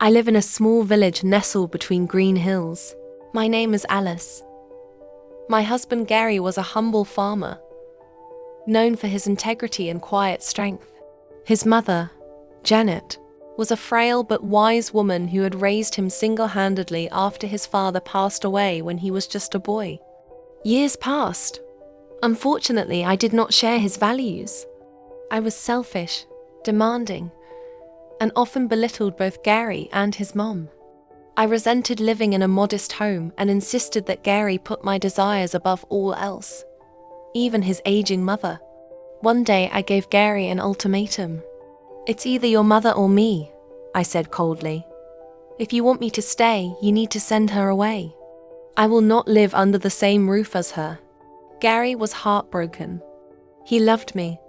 I live in a small village nestled between green hills. My name is Alice. My husband Gary was a humble farmer, known for his integrity and quiet strength. His mother, Janet, was a frail but wise woman who had raised him single-handedly after his father passed away when he was just a boy. Years passed. Unfortunately, I did not share his values. I was selfish, demanding, and often belittled both Gary and his mom. I resented living in a modest home and insisted that Gary put my desires above all else, even his aging mother. One day I gave Gary an ultimatum. "It's either your mother or me," I said coldly. "If you want me to stay, you need to send her away. I will not live under the same roof as her." Gary was heartbroken. He loved me,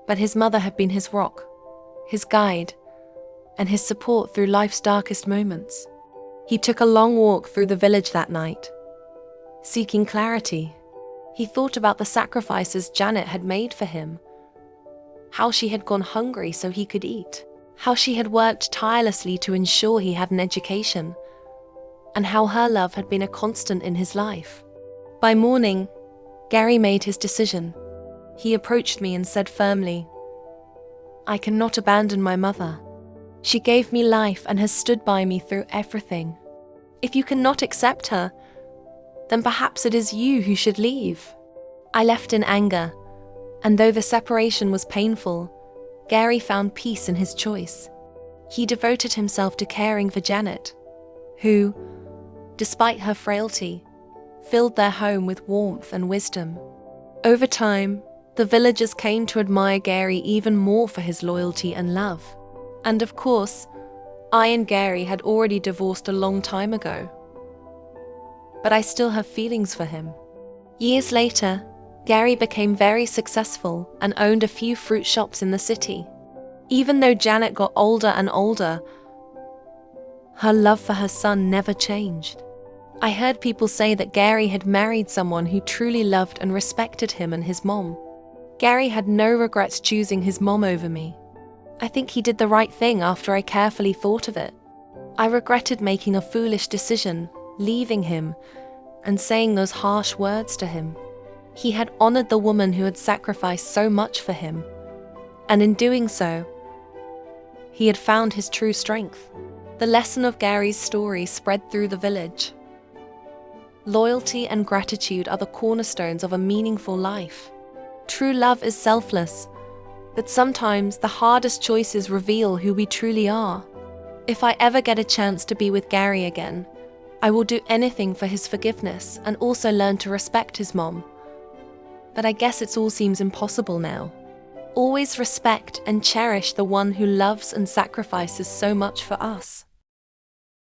but his mother had been his rock, his guide, and his support through life's darkest moments. He took a long walk through the village that night, seeking clarity. He thought about the sacrifices Janet had made for him, how she had gone hungry so he could eat, how she had worked tirelessly to ensure he had an education, and how her love had been a constant in his life. By morning, Gary made his decision. He approached me and said firmly, "I cannot abandon my mother. She gave me life and has stood by me through everything. If you cannot accept her, then perhaps it is you who should leave." I left in anger, and though the separation was painful, Gary found peace in his choice. He devoted himself to caring for Janet, who, despite her frailty, filled their home with warmth and wisdom. Over time, the villagers came to admire Gary even more for his loyalty and love. And of course, I and Gary had already divorced a long time ago. But I still have feelings for him. Years later, Gary became very successful and owned a few fruit shops in the city. Even though Janet got older and older, her love for her son never changed. I heard people say that Gary had married someone who truly loved and respected him and his mom. Gary had no regrets choosing his mom over me. I think he did the right thing after I carefully thought of it. I regretted making a foolish decision, leaving him, and saying those harsh words to him. He had honored the woman who had sacrificed so much for him, and in doing so, he had found his true strength. The lesson of Gary's story spread through the village. Loyalty and gratitude are the cornerstones of a meaningful life. True love is selfless, but sometimes the hardest choices reveal who we truly are. If I ever get a chance to be with Gary again, I will do anything for his forgiveness and also learn to respect his mom. But I guess it all seems impossible now. Always respect and cherish the one who loves and sacrifices so much for us.